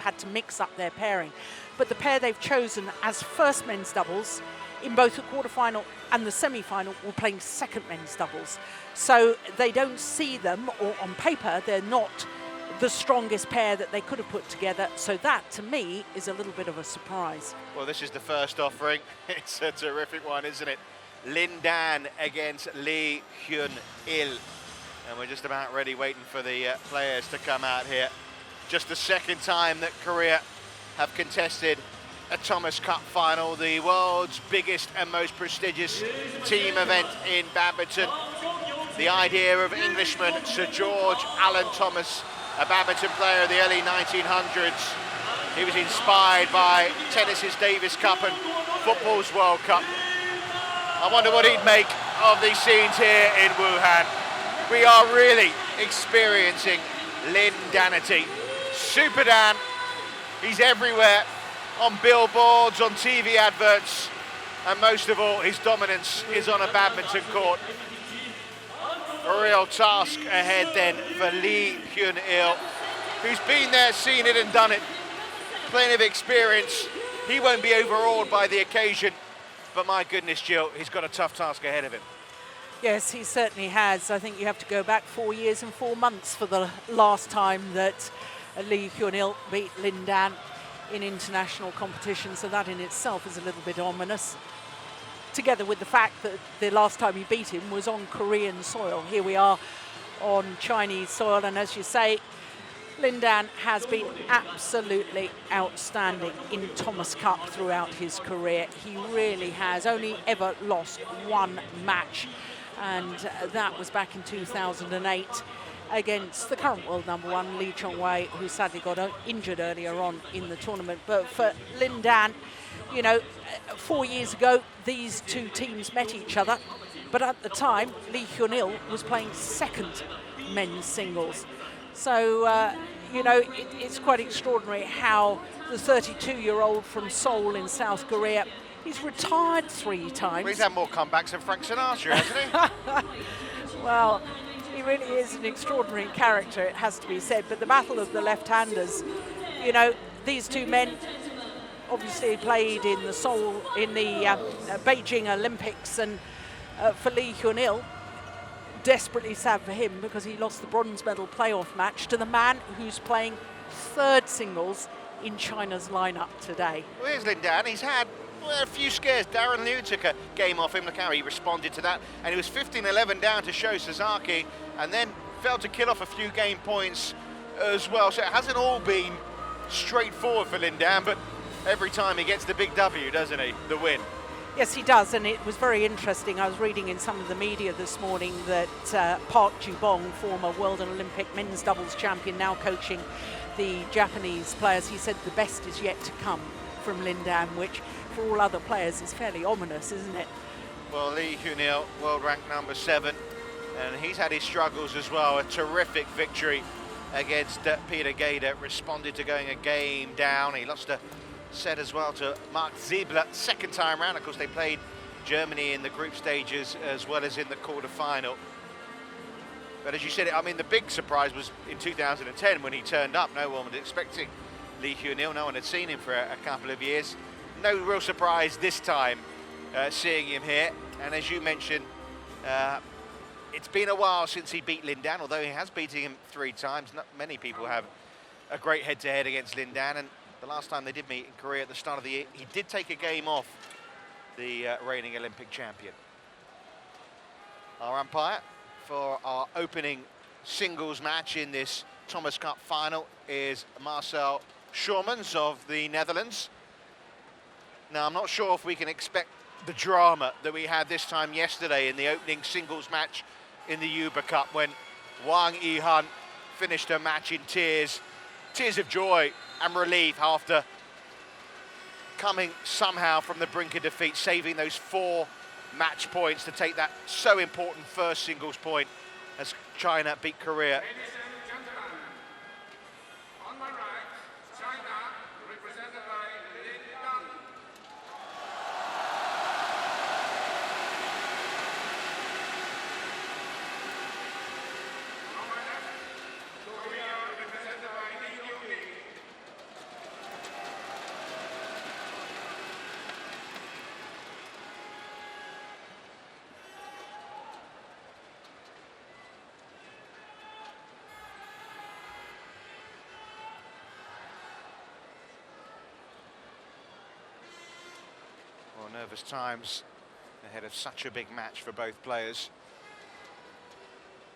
had to mix up their pairing. But the pair they've chosen as first men's doubles in both the quarterfinal and the semi-final were playing second men's doubles. So they don't see them, or on paper, they're not the strongest pair that they could have put together. So that, to me, is a little bit of a surprise. Well, this is the first offering. It's a terrific one, isn't it? Lin Dan against Lee Hyun-il. And we're just about ready, waiting for the players to come out here. Just the second time that Korea have contested a Thomas Cup final, the world's biggest and most prestigious team event in badminton. The idea of Englishman Sir George Allen Thomas, a badminton player of the early 1900s. He was inspired by tennis's Davis Cup and football's World Cup. I wonder what he'd make of these scenes here in Wuhan. We are really experiencing Lin Danity. Super Dan, he's everywhere, on billboards, on TV adverts, and most of all, his dominance is on a badminton court. A real task ahead then for Lee Hyun-il, who's been there, seen it and done it. Plenty of experience. He won't be overawed by the occasion, but my goodness, Jill, he's got a tough task ahead of him. Yes, he certainly has. I think you have to go back 4 years and 4 months for the last time that Lee Hyun-il beat Lin Dan in international competition, so that in itself is a little bit ominous. Together with the fact that the last time he beat him was on Korean soil. Here we are on Chinese soil, and as you say, Lin Dan has been absolutely outstanding in Thomas Cup throughout his career. He really has only ever lost one match, and that was back in 2008 against the current world number one, Lee Chong-wei, who sadly got injured earlier on in the tournament. But for Lin Dan, you know, 4 years ago, these two teams met each other, but at the time, Lee Hyun-il was playing second men's singles. So, you know, it's quite extraordinary how the 32-year-old from Seoul in South Korea, he's retired 3 times. Well, he's had more comebacks than Frank Sinatra, hasn't he? Well, he really is an extraordinary character, it has to be said. But the battle of the left-handers, you know, these two men obviously played in the Seoul, in the Beijing Olympics, and for Lee Hyun-il, desperately sad for him because he lost the bronze medal playoff match to the man who's playing third singles in China's lineup today. Well, here's Lin Dan. He's had a few scares. Darren Liu took a game off him. Look how he responded to that. And he was 15-11 down to Sho Sasaki, and then failed to kill off a few game points as well. So it hasn't all been straightforward for Lin Dan, but every time he gets the big W, doesn't he? The win. Yes, he does, and it was very interesting. I was reading in some of the media this morning that Park Ji-bong, former World and Olympic men's doubles champion, now coaching the Japanese players, he said the best is yet to come from Lin Dan, which for all other players is fairly ominous, isn't it? Well, Lee Hyun-il, world rank number 7, and he's had his struggles as well. A terrific victory against Peter Gader, responded to going a game down. He lost a set as well to Mark Ziebler second time round. Of course, they played Germany in the group stages as well as in the quarter-final. But as you said, I mean, the big surprise was in 2010 when he turned up. No one was expecting Lee Hyun-il. No one had seen him for a couple of years. No real surprise this time seeing him here. And as you mentioned, it's been a while since he beat Lin Dan, although he has beaten him 3 times. Not many people have a great head-to-head against Lin Dan, and the last time they did meet in Korea at the start of the year, he did take a game off the reigning Olympic champion. Our umpire for our opening singles match in this Thomas Cup final is Marcel Schormans of the Netherlands. Now, I'm not sure if we can expect the drama that we had this time yesterday in the opening singles match in the Uber Cup when Wang Yihan finished her match in tears of joy and relief after coming somehow from the brink of defeat, saving those 4 match points to take that so important first singles point as China beat Korea. Ladies and gentlemen, on my right, China, represented by Lin Dan. On my left, Korea, represented by Lee Hyun-il. nervous times ahead of such a big match for both players.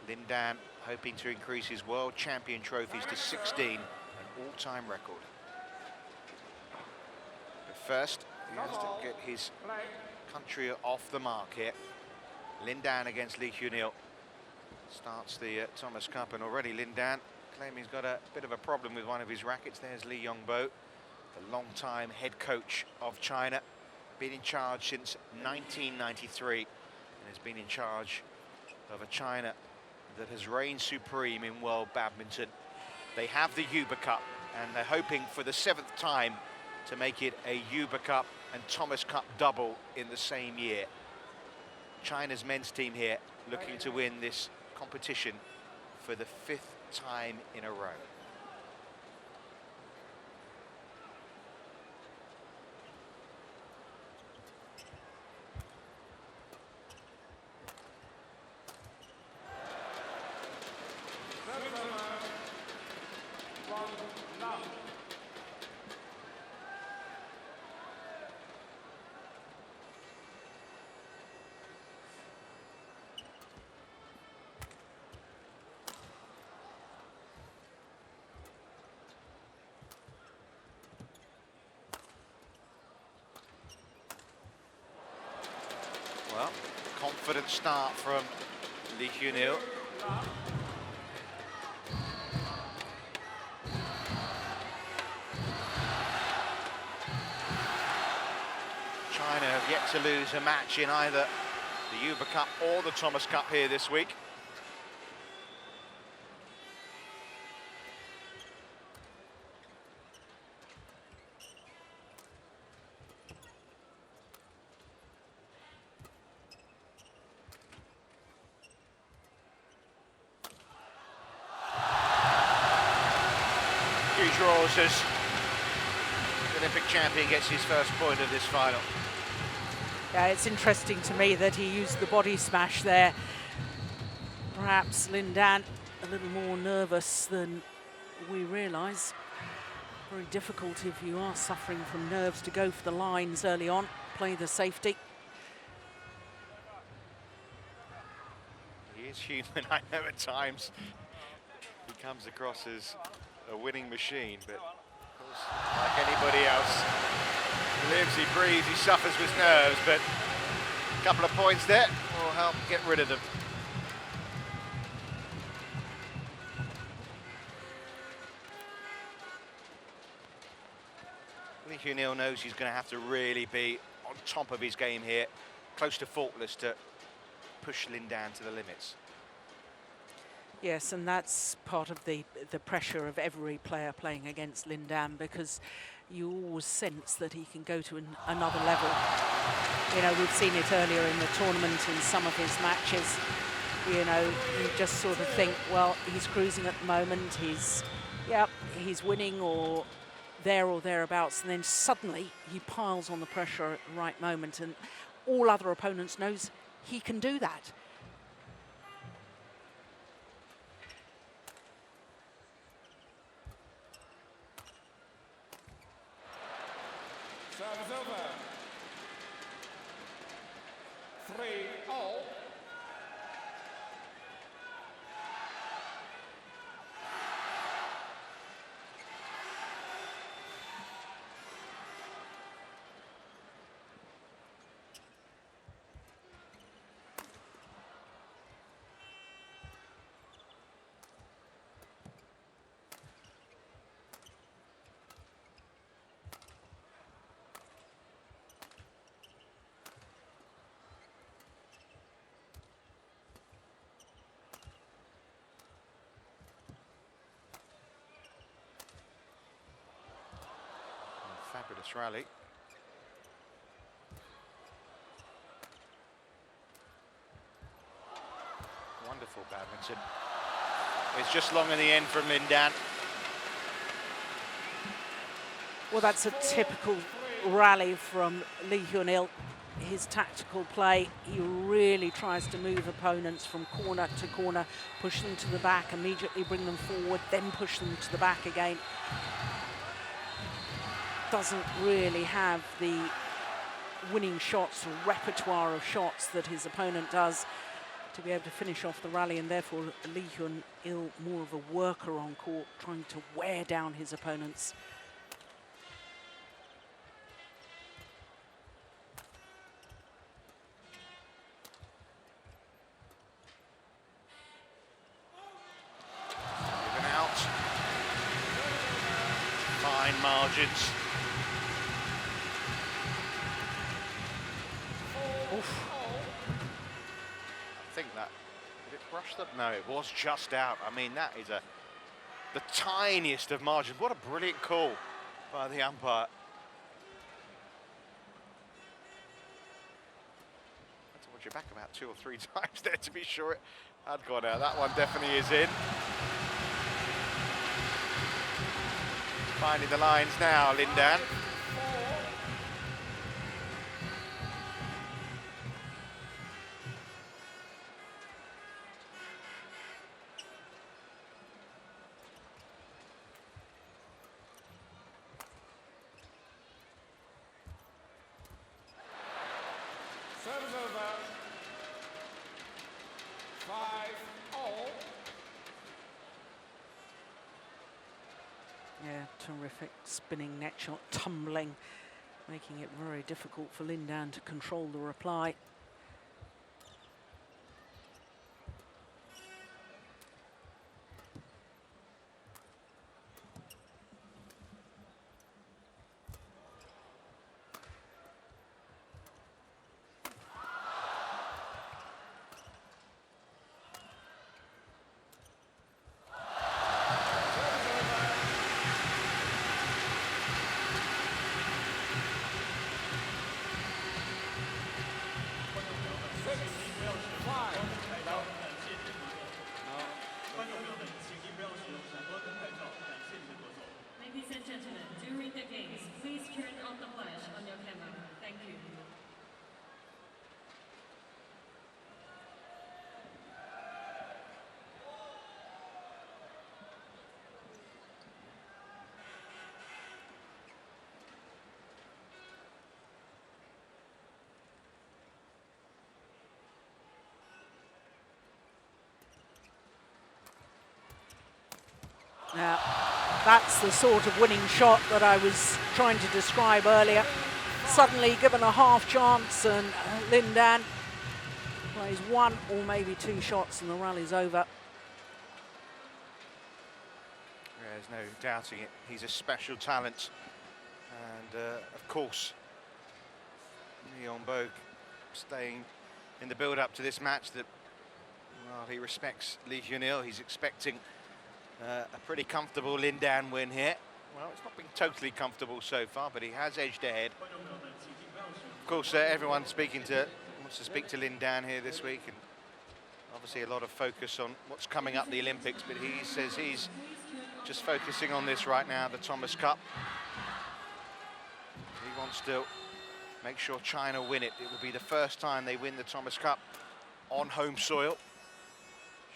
Lin Dan hoping to increase his world champion trophies to 16, an all-time record. But first, he has to get his country off the mark here. Lin Dan against Lee Hyun-il. Starts the Thomas Cup, and already Lin Dan claiming he's got a bit of a problem with one of his rackets. There's Lee Yongbo, the long-time head coach of China, been in charge since 1993, and has been in charge of a China that has reigned supreme in world badminton. They have the Uber Cup, and they're hoping for the 7th time to make it a Uber Cup and Thomas Cup double in the same year. China's men's team here looking to win this competition for the 5th time in a row. Well, confident start from Lee Hyun-il. China have yet to lose a match in either the Uber Cup or the Thomas Cup here this week. Huge draws as the Olympic champion gets his first point of this final. Yeah, it's interesting to me that he used the body smash there. Perhaps Lin Dan a little more nervous than we realise. Very difficult if you are suffering from nerves to go for the lines early on, play the safety. He is human. I know at times he comes across as a winning machine, but of course, like anybody else, he lives, he breathes, he suffers with nerves, but a couple of points there will help get rid of them. Lee Hyun-il knows he's going to have to really be on top of his game here, close to faultless to push Lin Dan to the limits. Yes, and that's part of the pressure of every player playing against Lin Dan, because you always sense that he can go to another level. You know, we've seen it earlier in the tournament in some of his matches. You know, you just sort of think, well, he's cruising at the moment, he's winning or thereabouts, and then suddenly he piles on the pressure at the right moment, and all other opponents knows he can do that. Serve is over. 3-all. Fabulous rally. Wonderful badminton. It's just long in the end from Lin Dan. Well, that's a typical rally from Lee Hyun-il. His tactical play, he really tries to move opponents from corner to corner, push them to the back, immediately bring them forward, then push them to the back again. Doesn't really have the winning shots, or repertoire of shots that his opponent does to be able to finish off the rally, and therefore Lee Hyun-il more of a worker on court, trying to wear down his opponents. Even out. Fine margins. Oof. I think that, did it brush them? No, it was just out. I mean, that is the tiniest of margins. What a brilliant call by the umpire. Had to watch it back about 2 or 3 times there to be sure it had gone out. That one definitely is in. Finding the lines now, Lindan. Service over. 5-all. Yeah, terrific spinning net shot, tumbling, making it very difficult for Lindan to control the reply. Ladies and gentlemen, during the games, please turn on the flash on your camera. Thank you. Now, that's the sort of winning shot that I was trying to describe earlier. Suddenly given a half chance, and Lindan plays 1 or maybe 2 shots and the rally's over. There's no doubting it. He's a special talent. And of course, Leon Bogue staying in the build-up to this match that, well, he respects Lee Hyun-il. He's expecting a pretty comfortable Lindan win here. Well, it's not been totally comfortable so far, but he has edged ahead. Of course, everyone wants to speak to Lindan here this week, and obviously a lot of focus on what's coming up the Olympics, but he says he's just focusing on this right now, the Thomas Cup. He wants to make sure China win it. It will be the first time they win the Thomas Cup on home soil,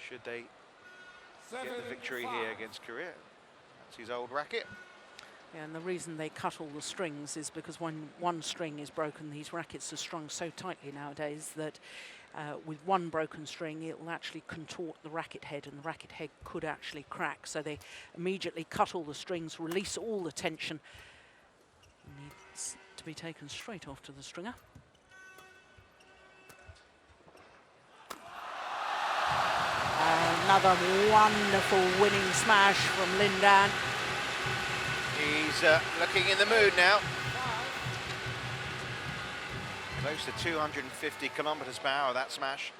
should they get the victory here against Korea. That's his old racket. Yeah, and the reason they cut all the strings is because when one string is broken, these rackets are strung so tightly nowadays that with one broken string, it will actually contort the racket head, and the racket head could actually crack. So they immediately cut all the strings, release all the tension. It needs to be taken straight off to the stringer. Another wonderful winning smash from Lindan. He's looking in the mood now. Close to 250 kilometers per hour, that smash.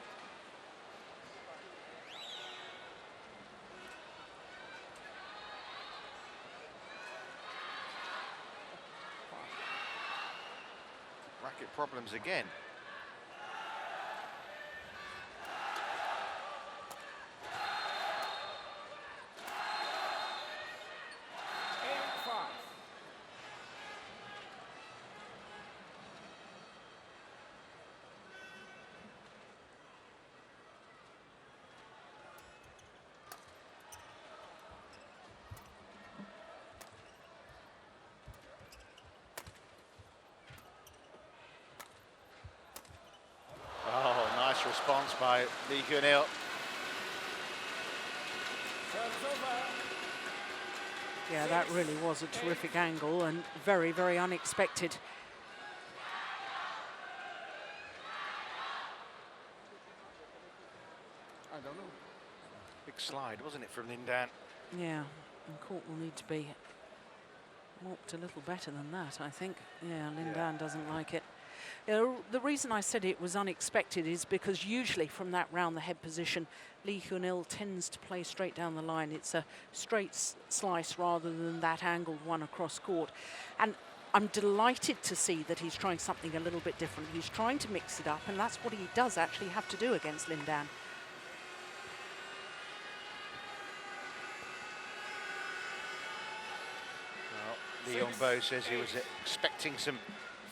Racket problems again. response by Li Hyun-il. Yeah, that really was a terrific angle and very, very unexpected. I don't know. Big slide, wasn't it, from Lin Dan? Yeah, and court will need to be warped a little better than that, I think. Yeah, Lin Dan doesn't like it. The reason I said it was unexpected is because usually from that round the head position, Li Hyun-il tends to play straight down the line. It's a straight slice rather than that angled one across court. And I'm delighted to see that he's trying something a little bit different. He's trying to mix it up, and that's what he does actually have to do against Lin Dan. Well, Lee Yong-bo says he was expecting some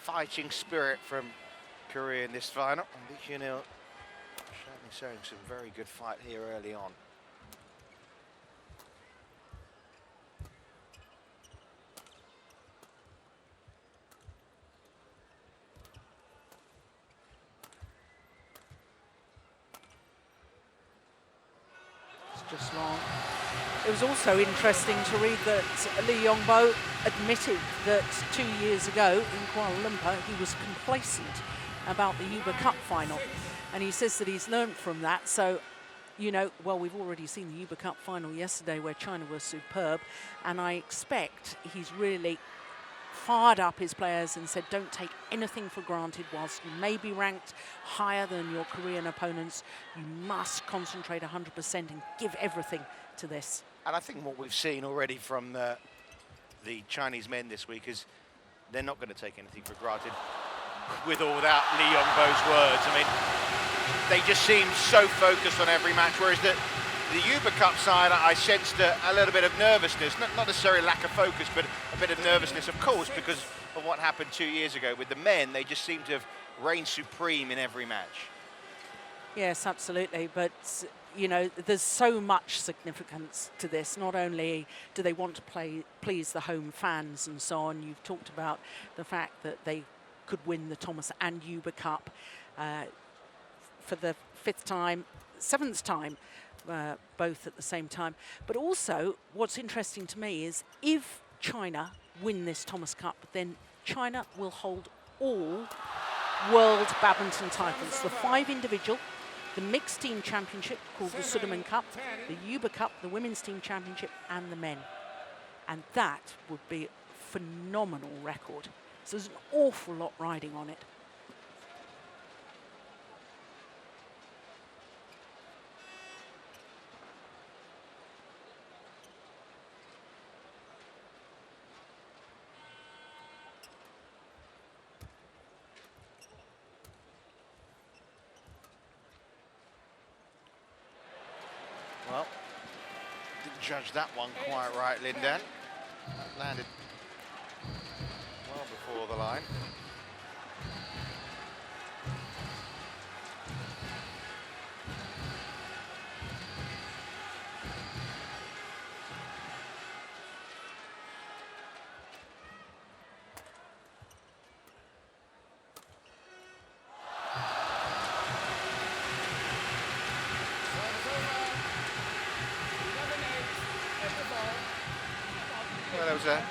fighting spirit from Korea in this final. And Li Hyun-il certainly showing some very good fight here early on. It's just long. It was also interesting to read that Lee Yong-bo admitted that 2 years ago in Kuala Lumpur he was complacent about the Uber Cup final, and he says that he's learned from that. So, you know, well, we've already seen the Uber Cup final yesterday where China was superb, and I expect he's really fired up his players and said, don't take anything for granted. Whilst you may be ranked higher than your Korean opponents, you must concentrate 100% and give everything to this. And I think what we've seen already from the Chinese men this week is they're not going to take anything for granted, with or without Lee Yong-bo's words. I mean, they just seem so focused on every match, whereas the Uber Cup side, I sensed a little bit of nervousness, not necessarily lack of focus, but a bit of nervousness, of course, because of what happened 2 years ago. With the men, they just seem to have reigned supreme in every match. Yes, absolutely. But, you know, there's so much significance to this. Not only do they want to please the home fans and so on, you've talked about the fact that they could win the Thomas and Uber Cup for the 7th time, both at the same time. But also, what's interesting to me is if China win this Thomas Cup, then China will hold all world badminton titles. The 5 individual, the mixed team championship called the Sudirman Cup, the Uber Cup, the women's team championship, and the men. And that would be a phenomenal record. So there's an awful lot riding on it. Well, didn't judge that one quite right, Lin Dan. Landed well before the line. Well, there was a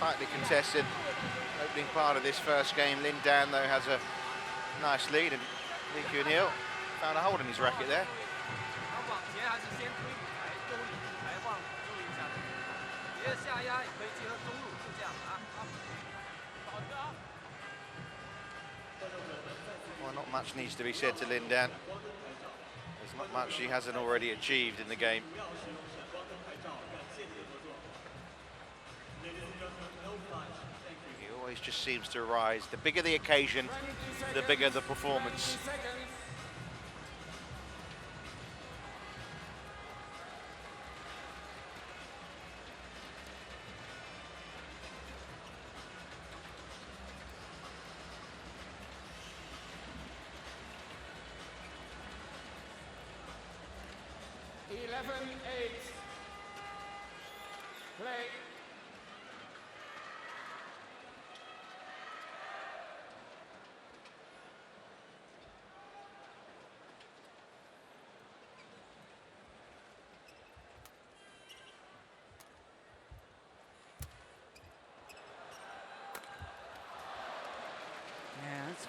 tightly contested opening part of this first game. Lin Dan, though, has a nice lead, and Li Hyun-il found a hold in his racket there. Well, not much needs to be said to Lin Dan. There's not much she hasn't already achieved in the game. He always just seems to rise. The bigger the occasion, the bigger the performance. Play.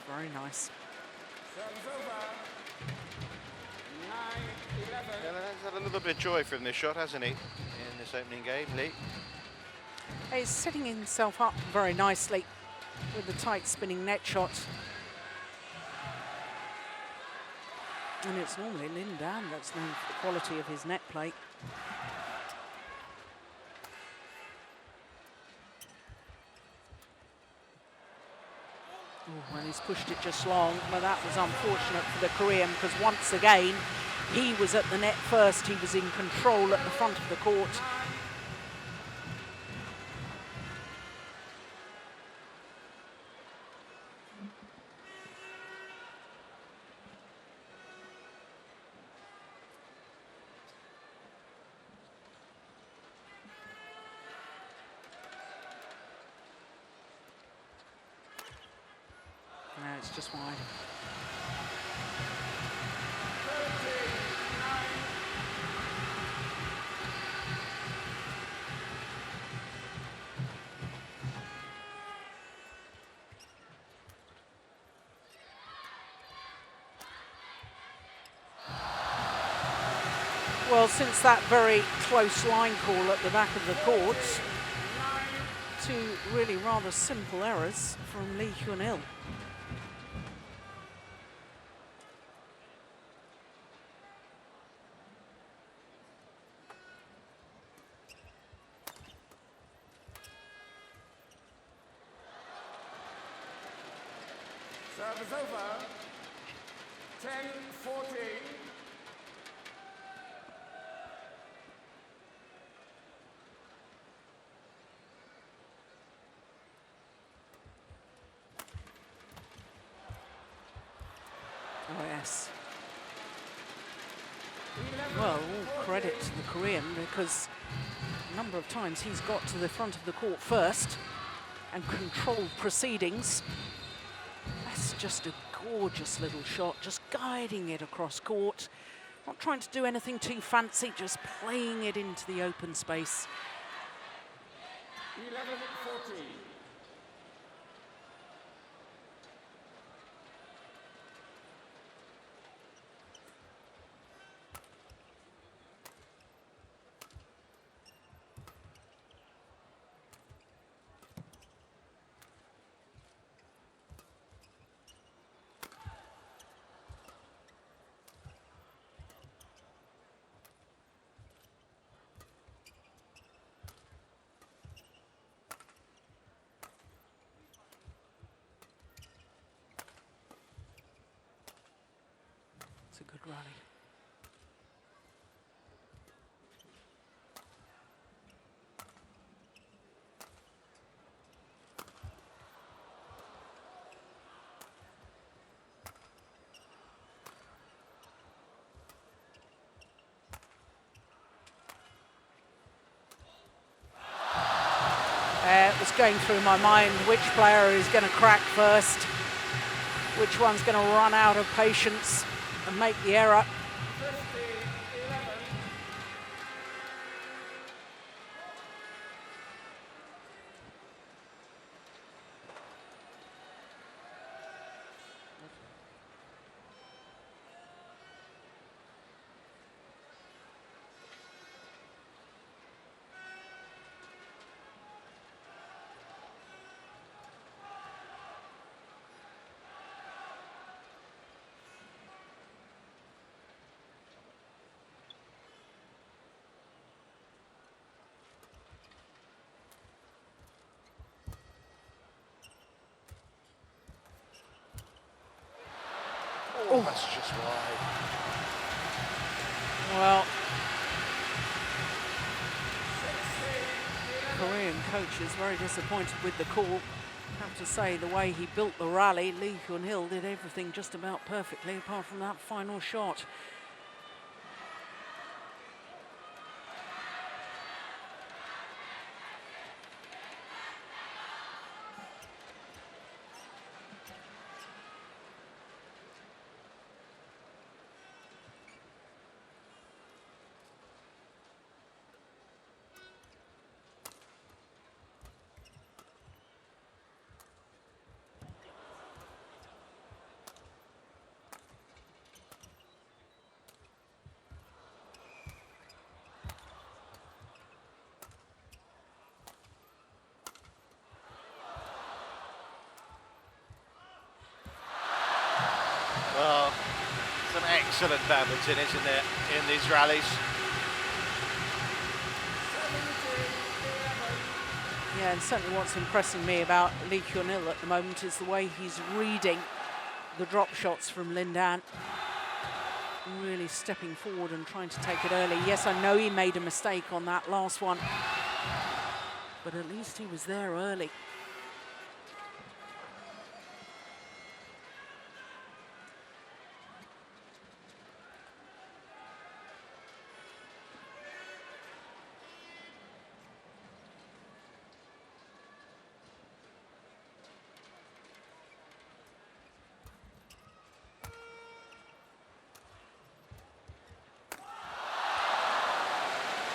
very nice. Service over. 9-11. Yeah, he's had a little bit of joy from this shot, hasn't he, in this opening game, Lee? He's setting himself up very nicely with the tight spinning net shot. And it's normally Lin Dan that's known for the quality of his net play. Oh, well, he's pushed it just long, but that was unfortunate for the Korean because once again, he was at the net first. He was in control at the front of the court. No, it's just wide. Well, since that very close line call at the back of the court, two really rather simple errors from Lee Hyun-il. Service over. 10-14. Oh, yes. Well, all credit to the Korean because a number of times he's got to the front of the court first and controlled proceedings. That's just a gorgeous little shot, just guiding it across court. Not trying to do anything too fancy, just playing it into the open space. 11-14. It's a good rally. It was going through my mind which player is going to crack first, which one's going to run out of patience and make the error. 50-11. Oh, that's just wide. Well, Korean coach is very disappointed with the call. I have to say, the way he built the rally, Lee Hyun-il did everything just about perfectly, apart from that final shot. excellent badminton, isn't there, in these rallies? Yeah, and certainly what's impressing me about Lee Hyun-il at the moment is the way he's reading the drop shots from Lin Dan. Really stepping forward and trying to take it early. Yes, I know he made a mistake on that last one, but at least he was there early.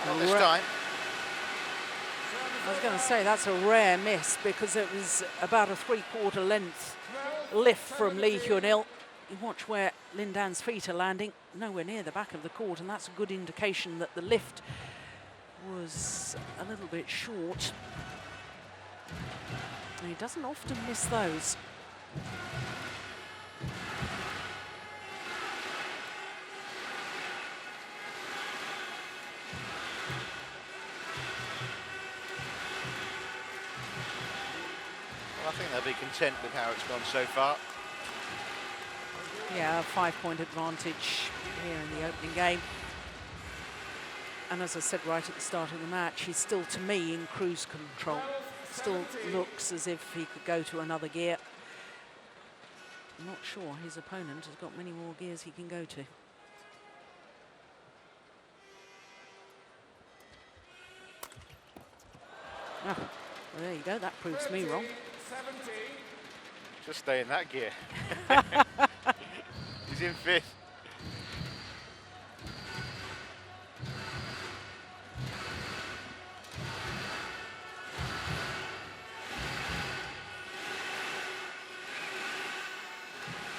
Not this time. I was going to say that's a rare miss because it was about a 3/4 length lift from Lee Hyun-il. You watch where Lin Dan's feet are landing, nowhere near the back of the court, and that's a good indication that the lift was a little bit short. And he doesn't often miss those. Well, I think they'll be content with how it's gone so far. Yeah, a 5-point advantage here in the opening game. And as I said right at the start of the match, he's still, to me, in cruise control. Still looks as if he could go to another gear. I'm not sure his opponent has got many more gears he can go to. Oh, well, there you go, that proves me wrong. Just stay in that gear. He's in fifth.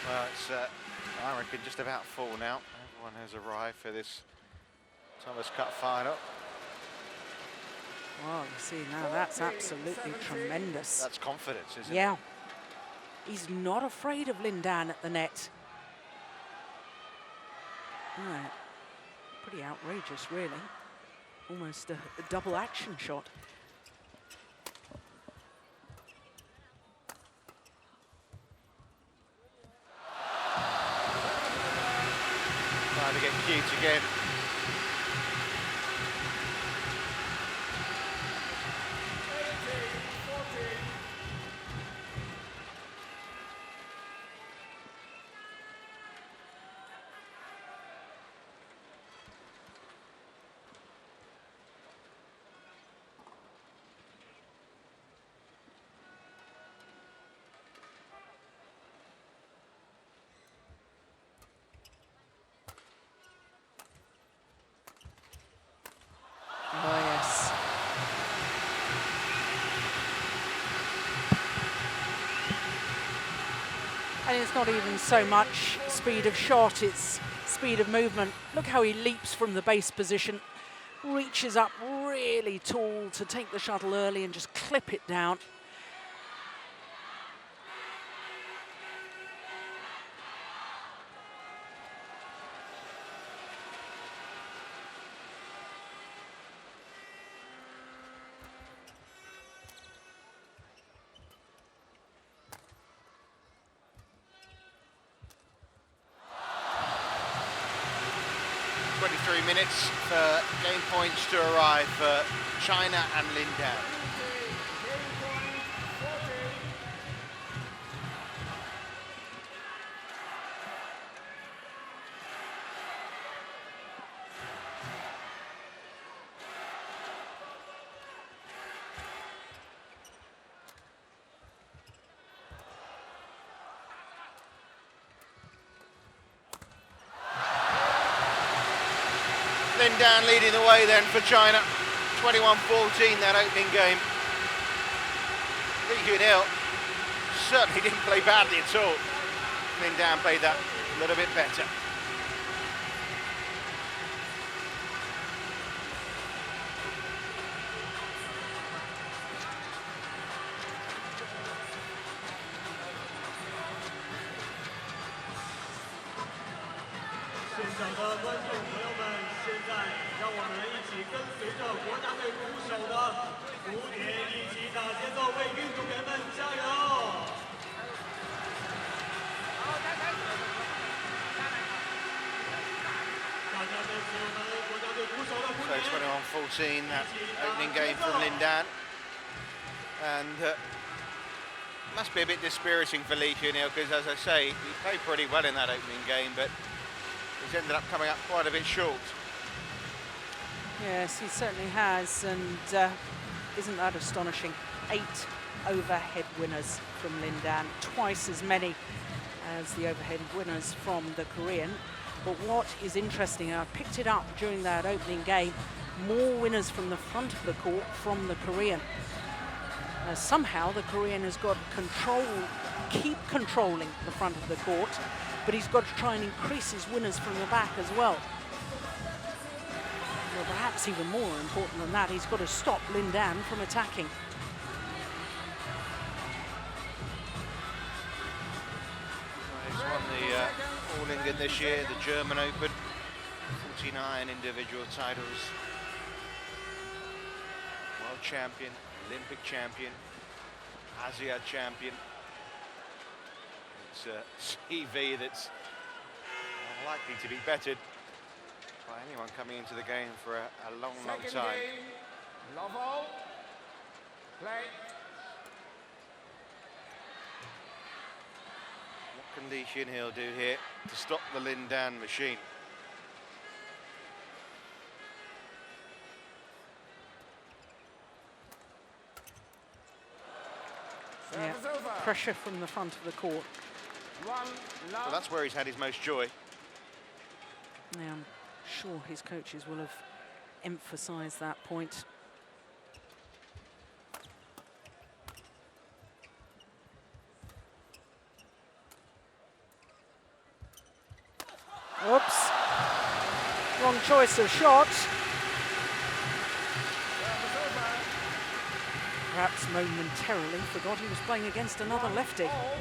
Well, it's, I reckon, just about full now. Everyone has arrived for this Thomas Cup final. Well, you see now, that's absolutely tremendous. That's confidence, isn't it? Yeah. He's not afraid of Lin Dan at the net. Right. Pretty outrageous, really. Almost a double action shot. Trying to get cute again. Oh, yes. And it's not even so much speed of shot, it's speed of movement. Look how he leaps from the base position, reaches up really tall to take the shuttle early and just clip it down. Minutes for game points to arrive for China and Lin Dan. Lin Dan leading the way then for China. 21-14 that opening game. Lee Hyun-il certainly didn't play badly at all. Lin Dan played that a little bit better. 小的观众朋友们，现在让我们一起跟随着国家队鼓手的鼓点一起打节奏，为运动员们加油！大家跟随我们国家队鼓手的鼓 So 点。 21-14, that opening game from Lindan. And must be a bit dispiriting for Li Hyun-il, because as I say, he played pretty well in that opening game, but he's ended up coming up quite a bit short. Yes, he certainly has, and isn't that astonishing? 8 overhead winners from Lindan, twice as many as the overhead winners from the Korean. But what is interesting, and I picked it up during that opening game, more winners from the front of the court from the Korean. Somehow the Korean has got keep controlling the front of the court, but he's got to try and increase his winners from the back as well. Well, perhaps even more important than that, he's got to stop Lindan from attacking. He's won the All England this year, the German Open, 49 individual titles. World champion, Olympic champion, Asia champion. It's a CV that's unlikely to be bettered by anyone coming into the game for a long, long Second time. game, Lovo, play. What can Li Hyun-il do here to stop the Lindan machine? Yeah, Service over. pressure from the front of the court. 1 Well, love. that's where he's had his most joy. Now, I'm sure his coaches will have emphasised that point. Oops. Wrong choice of shot. Service over. Perhaps momentarily forgot he was playing against another lefty. All.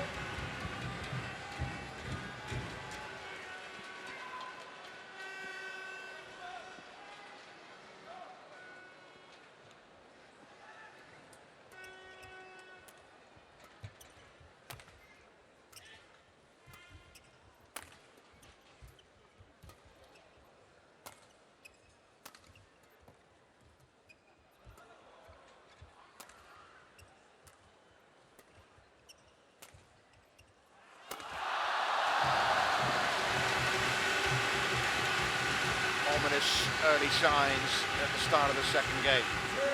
Ominous early signs at the start of the second game. 2-1.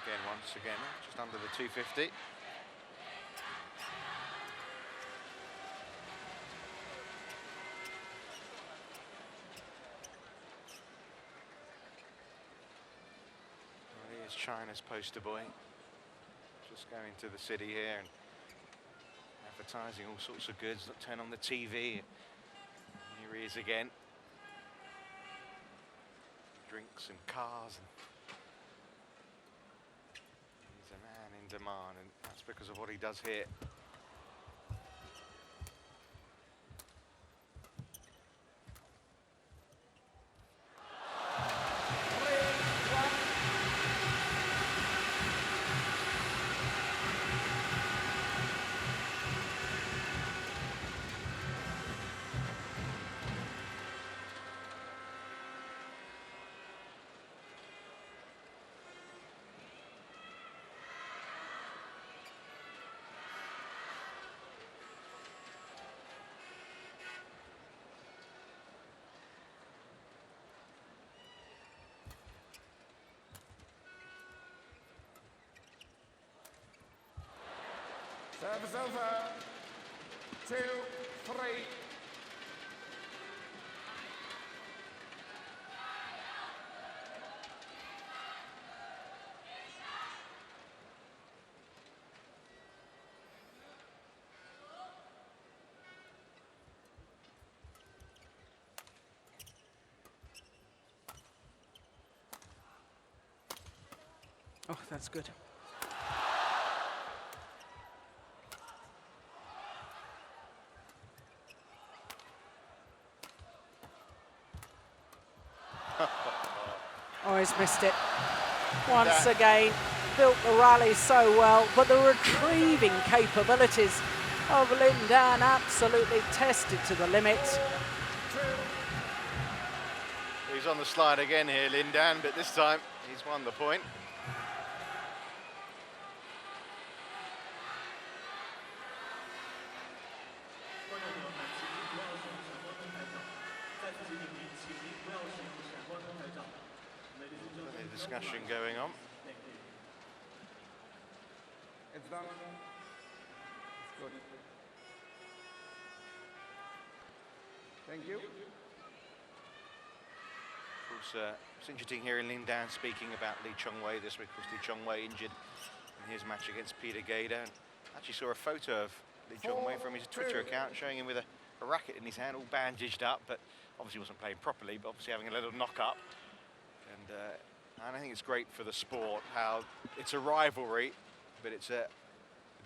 Again, once again, just under the 250. Well, he is China's poster boy. Just going to the city here and advertising all sorts of goods that turn on the TV. Here he is again. Drinks and cars. And he's a man in demand, and that's because of what he does here. Service over. 2-3. Oh, that's good. Oh, he's missed it. Once again, built the rally so well, but the retrieving capabilities of Lin Dan absolutely tested to the limit. He's on the slide again here, Lin Dan, but this time he's won the point. Plenty of discussion going on. It's done. Good. Thank you. Of course, it's interesting hearing Lin Dan speaking about Lee Chong-wei this week. Of course, Lee Chong-wei injured in his match against Peter Gader. And actually saw a photo of Lee Chong-wei from his Twitter account showing him with a racket in his hand, all bandaged up, but obviously wasn't playing properly, but obviously having a little knock-up. And I think it's great for the sport how it's a rivalry, but it's a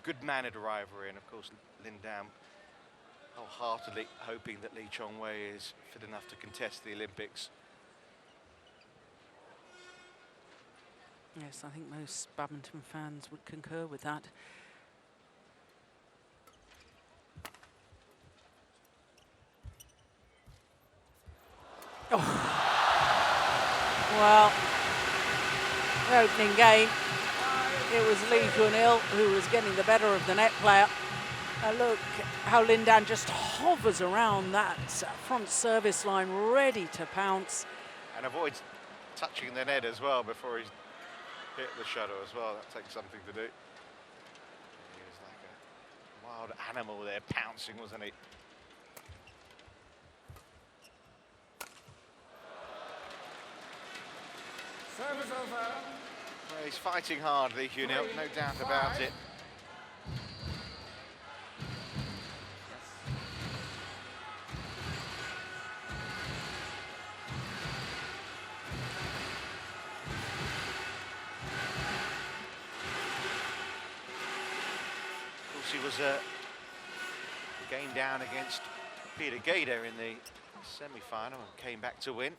good-mannered rivalry. And of course, Lin Dan wholeheartedly hoping that Lee Chong-wei is fit enough to contest the Olympics. Yes, I think most badminton fans would concur with that. Oh. Well, the opening game, it was Lee Hyun-il who was getting the better of the net player. Look how Lin Dan just hovers around that front service line, ready to pounce. And avoids touching the net as well before he's hit the shuttle as well. That takes something to do. He was like a wild animal there, pouncing, wasn't he? Service over. Well, he's fighting hard, Lee Hyun-il, no doubt about it. He was a game down against Peter Gader in the semi-final and came back to win.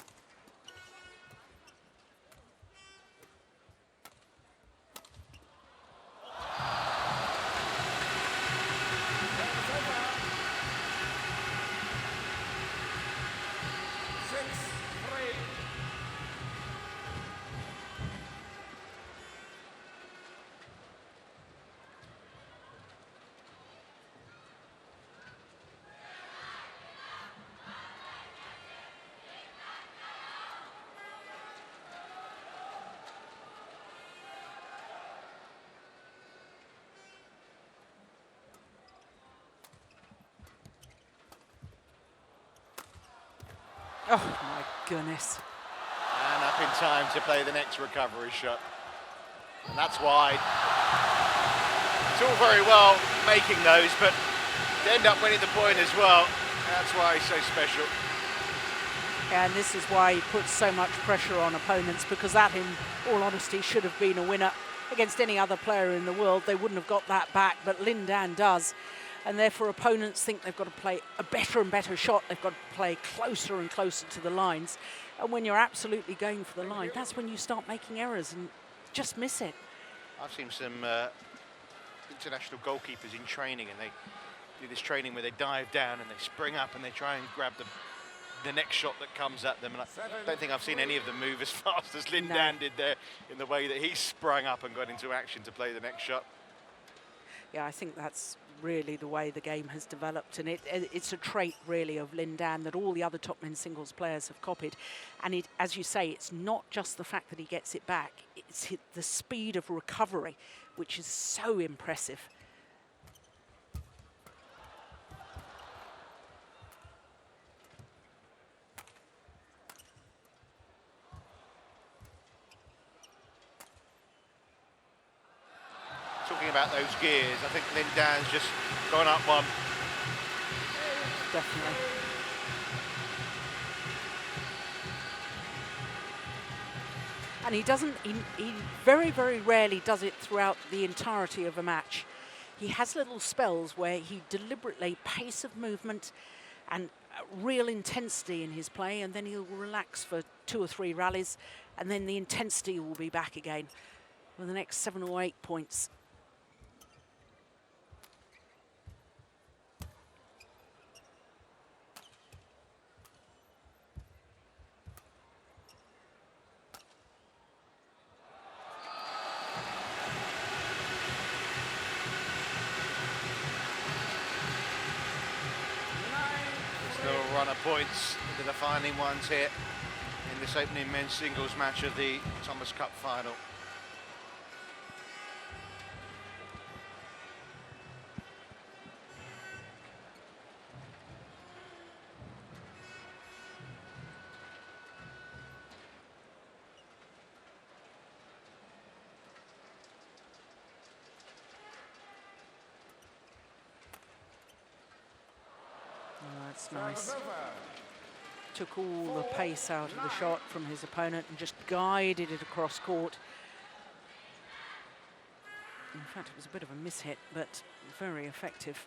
Oh my goodness. And up in time to play the next recovery shot. And that's wide. It's all very well making those, but to end up winning the point as well, that's why he's so special. And this is why he puts so much pressure on opponents, because that, in all honesty, should have been a winner against any other player in the world. They wouldn't have got that back, but Lin Dan does. And therefore opponents think they've got to play a better and better shot. They've got to play closer and closer to the lines. And when you're absolutely going for the line, that's when you start making errors and just miss it. I've seen some international goalkeepers in training, and they do this training where they dive down and they spring up and they try and grab the next shot that comes at them. And I don't think I've seen any of them move as fast as Lin Dan did there in the way that he sprung up and got into action to play the next shot. Yeah, I think that's really the way the game has developed, and it's a trait really of Lin Dan that all the other top men's singles players have copied. And it, as you say, it's not just the fact that he gets it back, it's the speed of recovery, which is so impressive. Talking about those gears, I think Lin Dan's just gone up one. Definitely. And he doesn't, he very, very rarely does it throughout the entirety of a match. He has little spells where he deliberately, pace of movement and real intensity in his play, and then he'll relax for 2 or 3 rallies, and then the intensity will be back again for the next 7 or 8 points. Little run of points into the final ones here in this opening men's singles match of the Thomas Cup final. That's nice. Took all the pace out of the shot from his opponent and just guided it across court. In fact, it was a bit of a mishit, but very effective.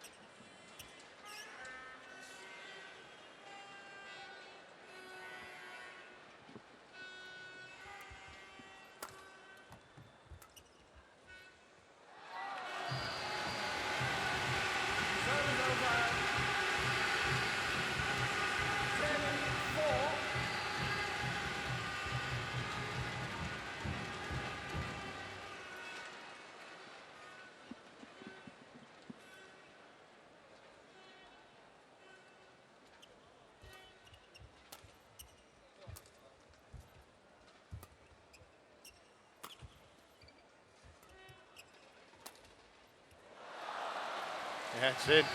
Yeah, it's in.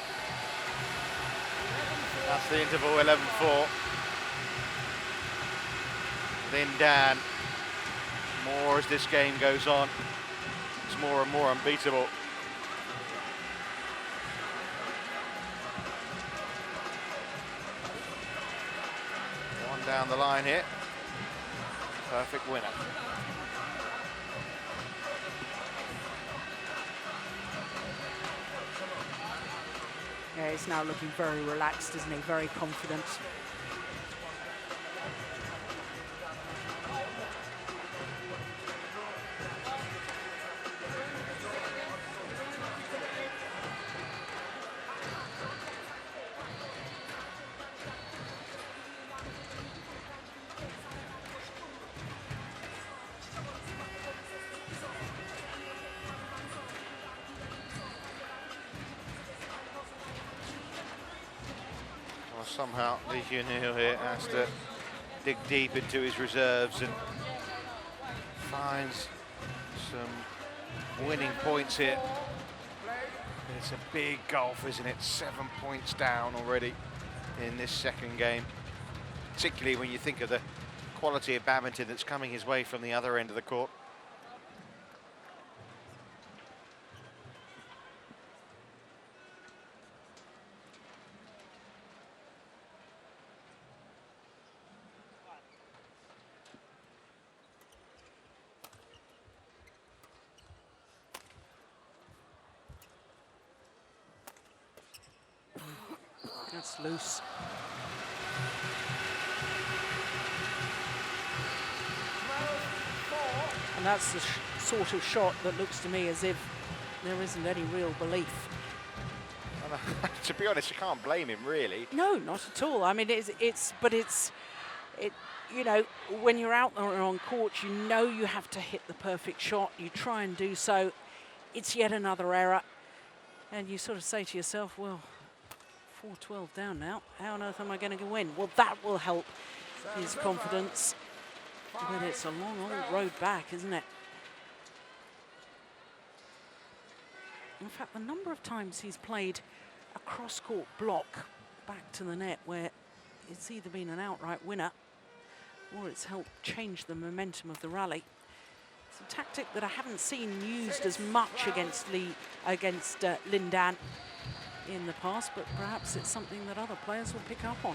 That's the interval, 11-4. Lindan, more as this game goes on, it's more and more unbeatable. One down the line here. Perfect winner. Yeah, he's now looking very relaxed, isn't he? Very confident. Somehow Li Hyun-il here has to dig deep into his reserves and finds some winning points here. It's a big gulf, isn't it? 7 points down already in this second game, particularly when you think of the quality of badminton that's coming his way from the other end of the court. That's loose. And that's the sort of shot that looks to me as if there isn't any real belief. To be honest, you can't blame him, really. No, not at all. I mean, you know, when you're out there on court, you know you have to hit the perfect shot. You try and do so. It's yet another error. And you sort of say to yourself, well, 4-12 down now. How on earth am I going to win? Well, that will help his confidence. But it's a long old road back, isn't it? In fact, the number of times he's played a cross-court block back to the net where it's either been an outright winner or it's helped change the momentum of the rally. It's a tactic that I haven't seen used as much against Lindan in the past, but perhaps it's something that other players will pick up on.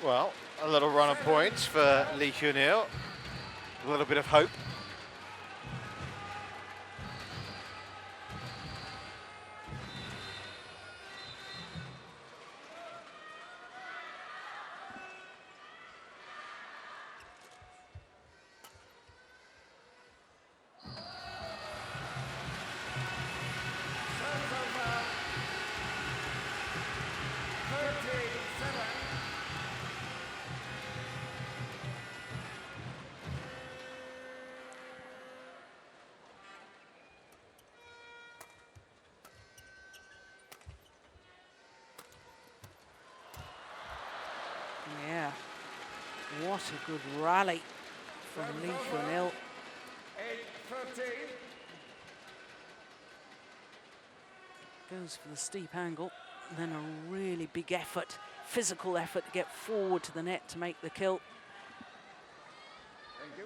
Well, a little run of points for Lee Hyun-il. A little bit of hope. Yeah, what a good rally from Lee Hyun-il. 8-13. Goes for the steep angle, then a really big effort, physical effort to get forward to the net to make the kill. Thank you.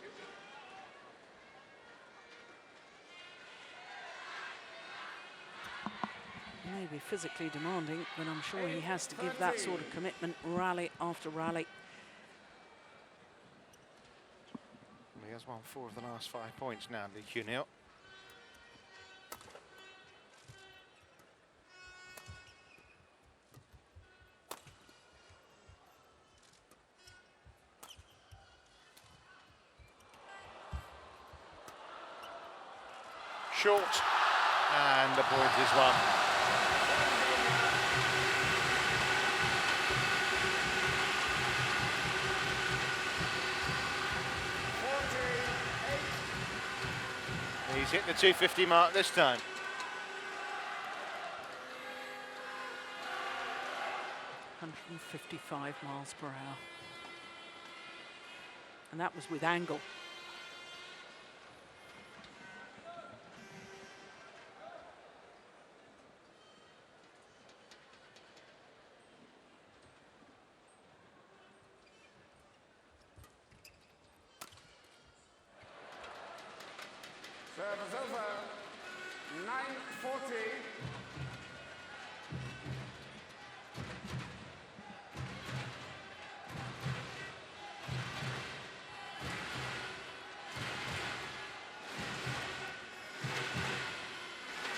Maybe physically demanding, but I'm sure he has to give that sort of commitment rally after rally. He has won 4 of the last 5 points now, Lee Hyun-il. Short, and the point is won. He's hit the 250 mark this time. .155 miles per hour. And that was with angle. Service over. 9-40.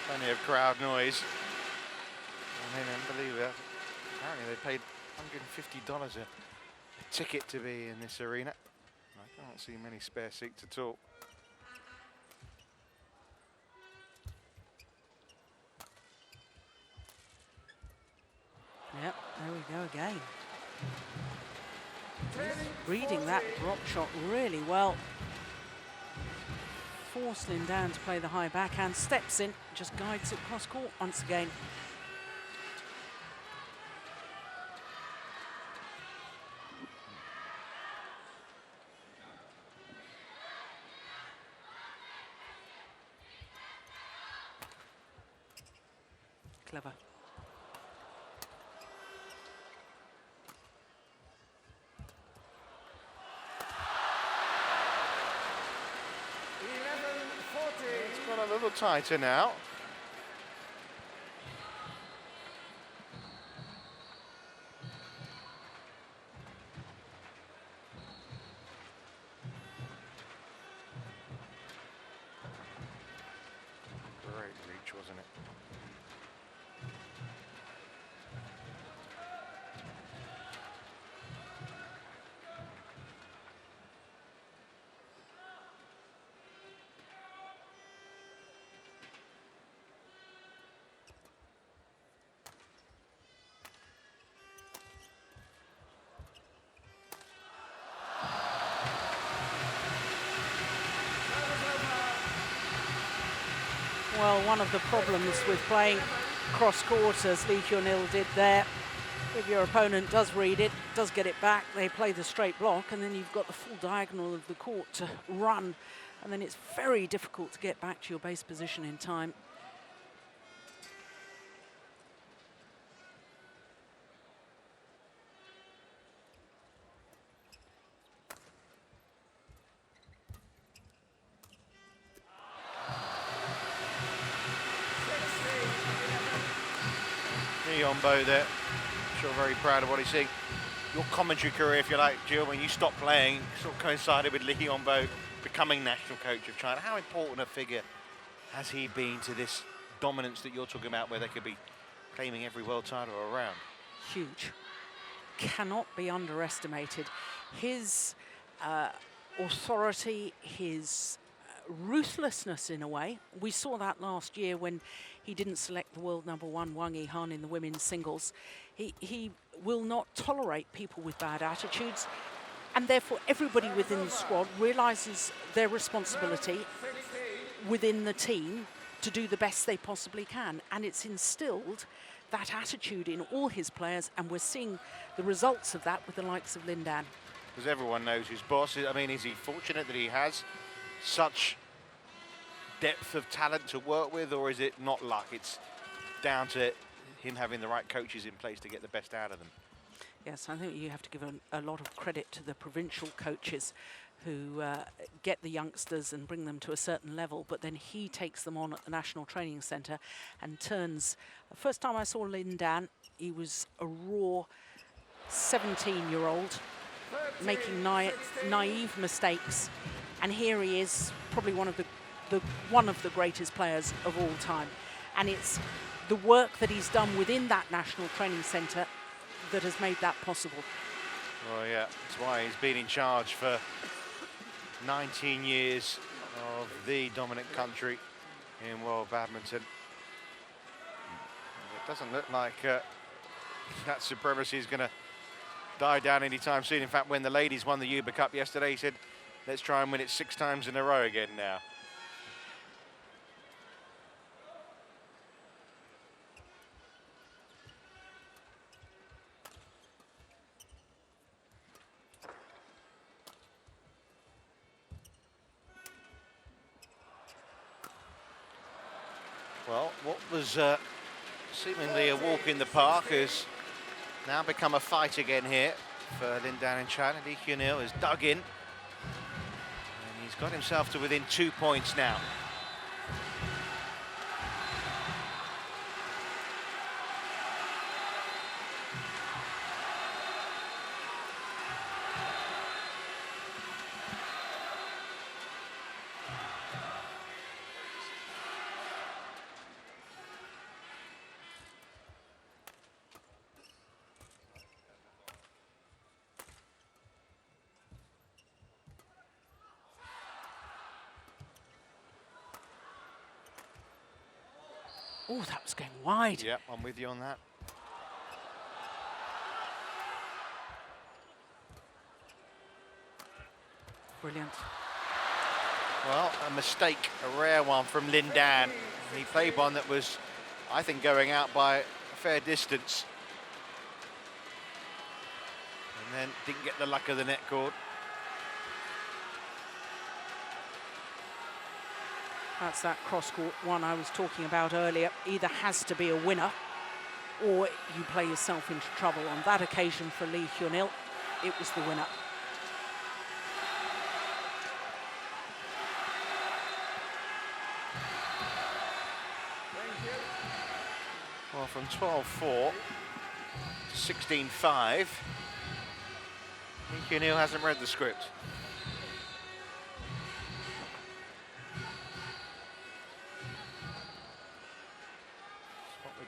Plenty of crowd noise. I mean, unbelievable. Apparently they paid $150 a ticket to be in this arena. I can't see many spare seats at all. Yep, there we go again. He's reading that drop shot really well. Forced Lindan to play the high backhand, steps in, just guides it cross court once again. Clever. It's got a little tighter now. Great reach, wasn't it? Well, one of the problems with playing cross court, as Lee Hyun-il did there, if your opponent does read it, does get it back, they play the straight block, and then you've got the full diagonal of the court to run, and then it's very difficult to get back to your base position in time. Yombo there, sure very proud of what he's seeing. your commentary career, if you like, Jill, when you stopped playing, sort of coincided with Lee Hyun-bo becoming national coach of China. How important a figure has he been to this dominance that you're talking about, where they could be claiming every world title around? Huge. Cannot be underestimated. His authority, his ruthlessness in a way. We saw that last year when he didn't select the world #1 Wang Yihan in the women's singles. He will not tolerate people with bad attitudes, and therefore everybody within the squad realizes their responsibility within the team to do the best they possibly can, and it's instilled that attitude in all his players, and we're seeing the results of that with the likes of Lin Dan. Because everyone knows who's boss. I mean, is he fortunate that he has such depth of talent to work with, or is it not luck? It's down to him having the right coaches in place to get the best out of them. Yes, I think you have to give a lot of credit to the provincial coaches who get the youngsters and bring them to a certain level, but then he takes them on at the National Training Centre and turns. The first time I saw Lin Dan, he was a raw 17-year-old making naive mistakes, and here he is, probably one of the greatest players of all time. And it's the work that he's done within that National Training Centre that has made that possible. Well, yeah, that's why he's been in charge for 19 years of the dominant country in world badminton. It doesn't look like that supremacy is going to die down anytime soon. In fact, when the ladies won the Uber Cup yesterday, he said, let's try and win it 6 times in a row again now. Well, what was seemingly a walk in the park has now become a fight again here for Lin Dan and China. Lee Hyun-il is dug in, and he's got himself to within 2 points now. Oh, that was going wide. Yep, I'm with you on that. Brilliant. Well, a mistake, a rare one from Lin Dan. He played one that was, I think, going out by a fair distance. And then didn't get the luck of the net cord. That's that cross-court one I was talking about earlier. Either has to be a winner or you play yourself into trouble. On that occasion for Lee Hyun-il, it was the winner. Well, from 12-4 to 16-5, Lee Hyun-il hasn't read the script.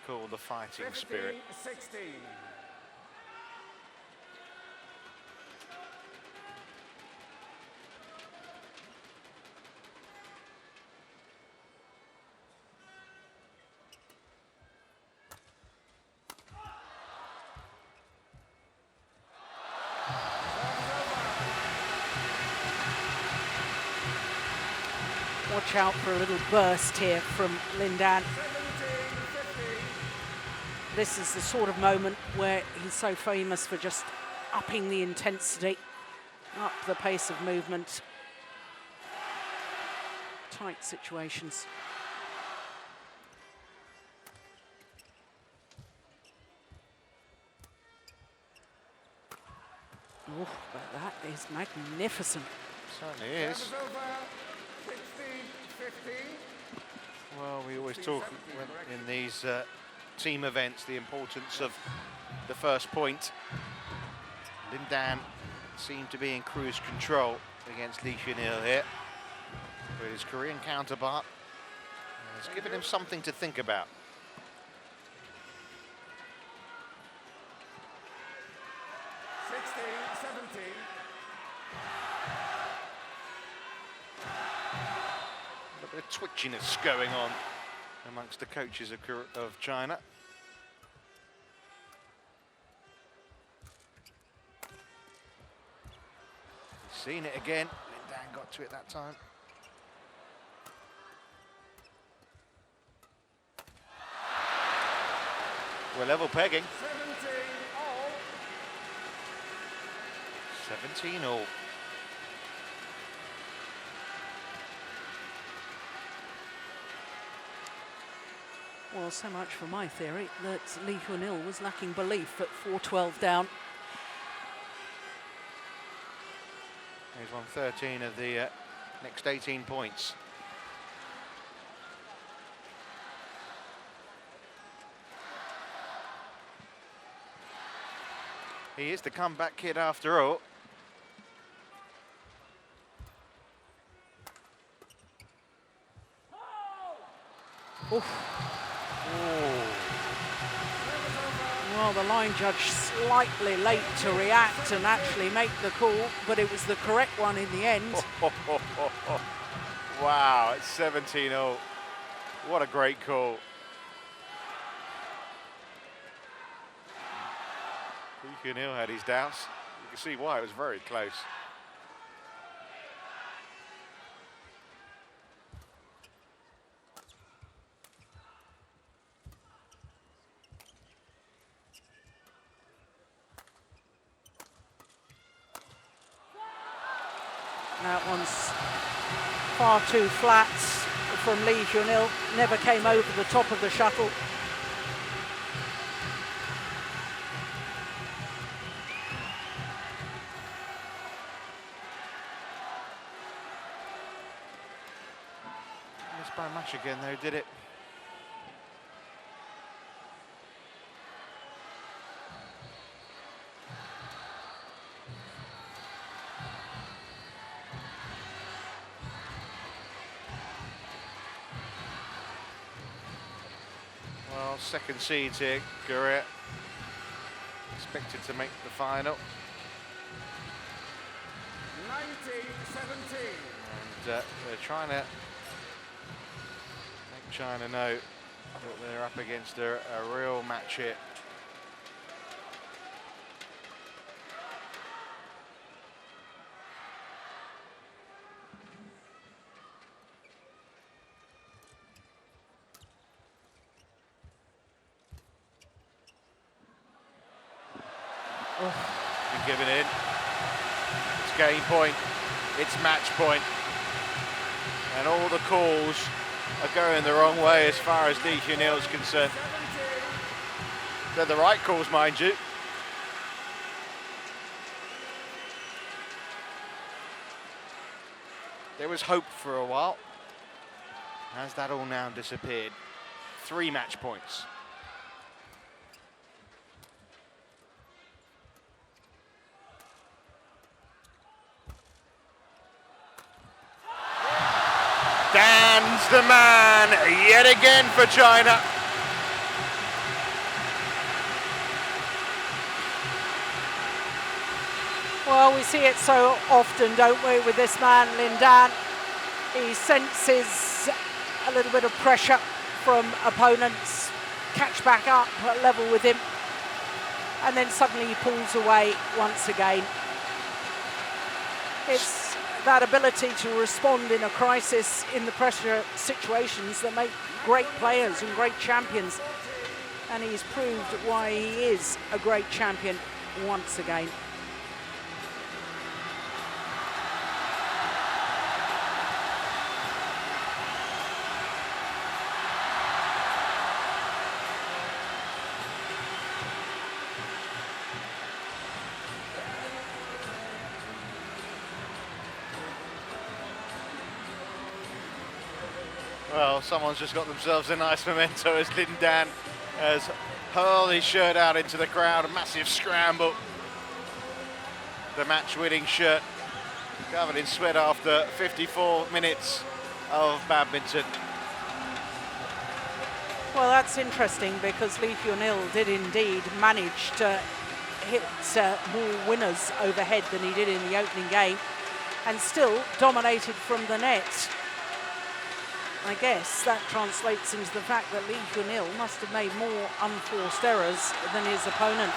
Call the fighting spirit. 16. Watch out for a little burst here from Lin Dan. This is the sort of moment where he's so famous for just upping the intensity, up the pace of movement. Tight situations. Oh, but that is magnificent. Certainly is. Well, we always talk in these team events the importance of the first point. Lindan seemed to be in cruise control against Li Junil here, but his Korean counterpart has given him something to think about. A bit of twitchiness going on amongst the coaches of China. Seen it again. Lindan got to it that time. We're level pegging. 17-all. Well, so much for my theory that Li Junil was lacking belief at 4-12 down. He's won 13 of the next 18 points. He is the comeback kid after all. Oof. Well, the line judge slightly late to react and actually make the call, but it was the correct one in the end. Wow, it's 17-all. What a great call. Li Junil had his doubts. You can see why, it was very close. That one's far too flat from Li Junil, never came over the top of the shuttle. Missed by much again though, did it? Well, second seeds here, Korea. Expected to make the final. 19-17. And they're trying to make China know that they're up against a real match here. Been given in. It's game point. It's match point. And all the calls are going the wrong way as far as Li Junil's concerned. They're the right calls, mind you. There was hope for a while. Has that all now disappeared? 3 match points. Dan's the man yet again for China. Well, we see it so often, don't we, with this man, Lindan. He senses a little bit of pressure from opponents, catch back up at level with him, and then suddenly he pulls away once again. It's that ability to respond in a crisis in the pressure situations that make great players and great champions. And he's proved why he is a great champion once again. Well, someone's just got themselves a nice memento as Lindan has hurled his shirt out into the crowd, a massive scramble. the match-winning shirt, covered in sweat after 54 minutes of badminton. Well, that's interesting because Lee Hyun-il did indeed manage to hit more winners overhead than he did in the opening game, and still dominated from the net. I guess that translates into the fact that Lee Hyun-il must have made more unforced errors than his opponent.